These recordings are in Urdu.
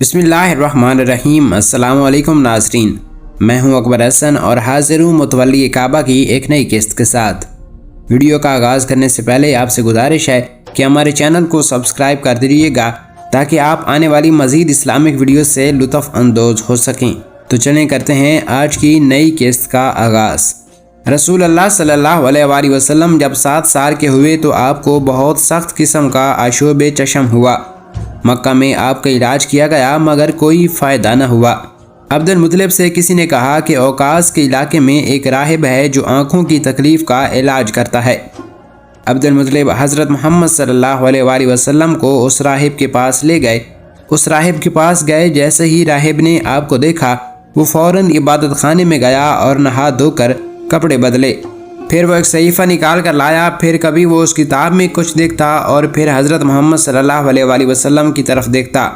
بسم اللہ الرحمن الرحیم۔ السلام علیکم ناظرین، میں ہوں اکبر حسن اور حاضر ہوں متولی کعبہ کی ایک نئی قسط کے ساتھ۔ ویڈیو کا آغاز کرنے سے پہلے آپ سے گزارش ہے کہ ہمارے چینل کو سبسکرائب کر دیجیے گا تاکہ آپ آنے والی مزید اسلامک ویڈیو سے لطف اندوز ہو سکیں۔ تو چلیں کرتے ہیں آج کی نئی قسط کا آغاز۔ رسول اللہ صلی اللہ علیہ وآلہ وسلم جب 7 سال کے ہوئے تو آپ کو بہت سخت قسم کا آشوب چشم ہوا۔ مکہ میں آپ کا علاج کیا گیا مگر کوئی فائدہ نہ ہوا۔ عبد المطلب سے کسی نے کہا کہ اوقاس کے علاقے میں ایک راہب ہے جو آنکھوں کی تکلیف کا علاج کرتا ہے۔ عبد المطلب حضرت محمد صلی اللہ علیہ وآلہ وسلم کو اس راہب کے پاس لے گئے۔ اس راہب کے پاس گئے، جیسے ہی راہب نے آپ کو دیکھا وہ فوراً عبادت خانے میں گیا اور نہا دھو کر کپڑے بدلے۔ پھر وہ ایک صحیفہ نکال کر لایا، پھر کبھی وہ اس کتاب میں کچھ دیکھتا اور پھر حضرت محمد صلی اللہ علیہ وآلہ وسلم کی طرف دیکھتا۔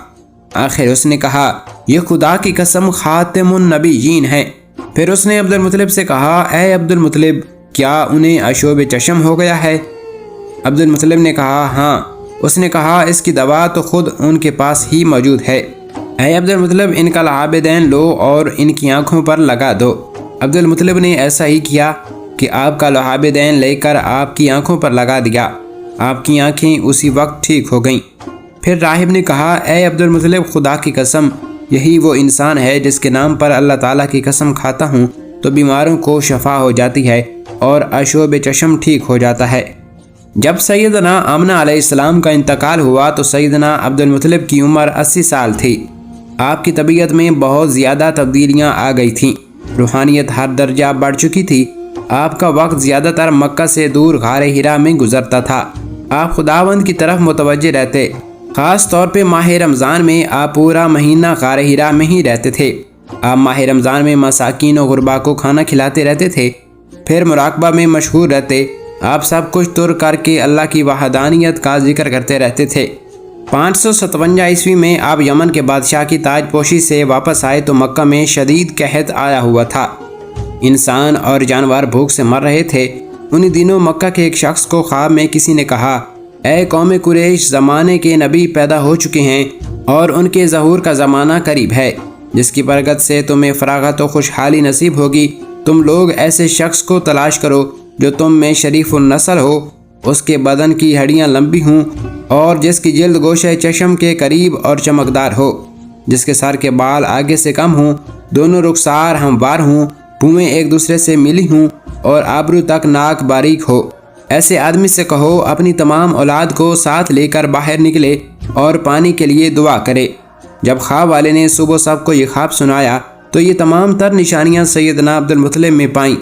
آخر اس نے کہا، یہ خدا کی قسم خاتم النبیین ہے۔ پھر اس نے عبد المطلب سے کہا، اے عبد المطلب، کیا انہیں آشوب چشم ہو گیا ہے؟ عبد المطلب نے کہا، ہاں۔ اس نے کہا، اس کی دوا تو خود ان کے پاس ہی موجود ہے۔ اے عبد المطلب، ان کا لعابدین لو اور ان کی آنکھوں پر لگا دو۔ عبد المطلب نے ایسا ہی کیا کہ آپ کا لعابدین لے کر آپ کی آنکھوں پر لگا دیا۔ آپ کی آنکھیں اسی وقت ٹھیک ہو گئیں۔ پھر راہب نے کہا، اے عبد المطلب، خدا کی قسم، یہی وہ انسان ہے جس کے نام پر اللہ تعالیٰ کی قسم کھاتا ہوں تو بیماروں کو شفا ہو جاتی ہے اور آشوب چشم ٹھیک ہو جاتا ہے۔ جب سیدنا آمنہ علیہ السلام کا انتقال ہوا تو سیدنا عبد المطلب کی عمر 80 سال تھی۔ آپ کی طبیعت میں بہت زیادہ تبدیلیاں آ گئی تھیں۔ روحانیت ہر درجہ بڑھ چکی تھی۔ آپ کا وقت زیادہ تر مکہ سے دور غار ہرا میں گزرتا تھا۔ آپ خداوند کی طرف متوجہ رہتے۔ خاص طور پہ ماہ رمضان میں آپ پورا مہینہ غار ہرا میں ہی رہتے تھے۔ آپ ماہ رمضان میں مساکین و غربا کو کھانا کھلاتے رہتے تھے، پھر مراقبہ میں مشغول رہتے۔ آپ سب کچھ ترک کر کے اللہ کی وحدانیت کا ذکر کرتے رہتے تھے۔ 557 عیسوی میں آپ یمن کے بادشاہ کی تاج پوشی سے واپس آئے تو مکہ میں شدید قحط آیا ہوا تھا۔ انسان اور جانور بھوک سے مر رہے تھے۔ انہی دنوں مکہ کے ایک شخص کو خواب میں کسی نے کہا، اے قوم قریش، زمانے کے نبی پیدا ہو چکے ہیں اور ان کے ظہور کا زمانہ قریب ہے، جس کی برکت سے تمہیں فراغت و خوشحالی نصیب ہوگی۔ تم لوگ ایسے شخص کو تلاش کرو جو تم میں شریف النسل ہو، اس کے بدن کی ہڈیاں لمبی ہوں اور جس کی جلد گوشہ چشم کے قریب اور چمکدار ہو، جس کے سر کے بال آگے سے کم ہوں، دونوں رخسار ہموار ہوں، بھویں ایک دوسرے سے ملی ہوں اور آبرو تک ناک باریک ہو۔ ایسے آدمی سے کہو اپنی تمام اولاد کو ساتھ لے کر باہر نکلے اور پانی کے لیے دعا کرے۔ جب خواب والے نے صبح سب کو یہ خواب سنایا تو یہ تمام تر نشانیاں سیدنا عبد المطلب میں پائیں۔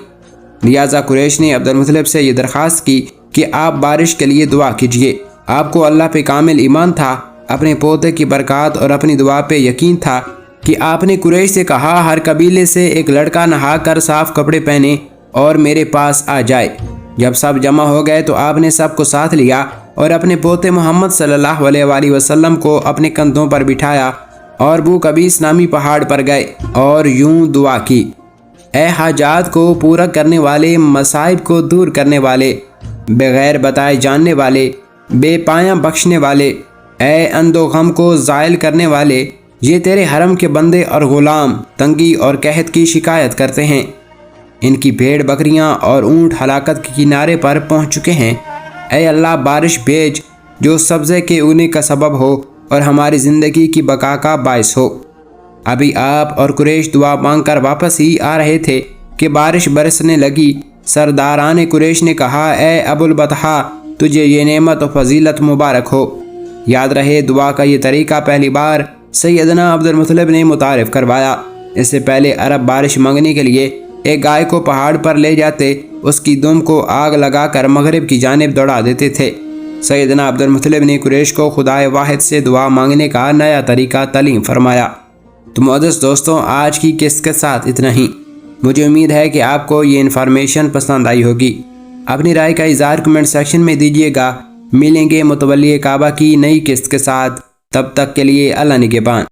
لہٰذا قریش نے عبد المطلب سے یہ درخواست کی کہ آپ بارش کے لیے دعا کیجیے۔ آپ کو اللہ پہ کامل ایمان تھا، اپنے پوتے کی برکات اور اپنی دعا پہ یقین تھا کہ آپ نے قریش سے کہا، ہر قبیلے سے ایک لڑکا نہا کر صاف کپڑے پہنے اور میرے پاس آ جائے۔ جب سب جمع ہو گئے تو آپ نے سب کو ساتھ لیا اور اپنے پوتے محمد صلی اللہ علیہ وآلہ وسلم کو اپنے کندھوں پر بٹھایا اور بو قبیس نامی پہاڑ پر گئے اور یوں دعا کی، اے حاجات کو پورا کرنے والے، مصائب کو دور کرنے والے، بغیر بتائے جاننے والے، بے پایاں بخشنے والے، اے اندھ و غم کو زائل کرنے والے، یہ تیرے حرم کے بندے اور غلام تنگی اور قحط کی شکایت کرتے ہیں۔ ان کی بھیڑ بکریاں اور اونٹ ہلاکت کے کنارے پر پہنچ چکے ہیں۔ اے اللہ، بارش بھیج جو سبزے کے اونے کا سبب ہو اور ہماری زندگی کی بقا کا باعث ہو۔ ابھی آپ اور قریش دعا مانگ کر واپس ہی آ رہے تھے کہ بارش برسنے لگی۔ سرداران قریش نے کہا، اے ابو البطحاء، تجھے یہ نعمت و فضیلت مبارک ہو۔ یاد رہے، دعا کا یہ طریقہ پہلی بار سیدنا عبد المطلب نے متعارف کروایا۔ اس سے پہلے عرب بارش مانگنے کے لیے ایک گائے کو پہاڑ پر لے جاتے، اس کی دم کو آگ لگا کر مغرب کی جانب دوڑا دیتے تھے۔ سیدنا عبد المطلب نے قریش کو خدائے واحد سے دعا مانگنے کا نیا طریقہ تعلیم فرمایا۔ تو معزز دوستوں، آج کی قسط کے ساتھ اتنا ہی۔ مجھے امید ہے کہ آپ کو یہ انفارمیشن پسند آئی ہوگی۔ اپنی رائے کا اظہار کمنٹ سیکشن میں دیجیے گا۔ ملیں گے متولی کعبہ کی نئی قسط کے ساتھ، تب تک کے لیے اللہ نگہبان۔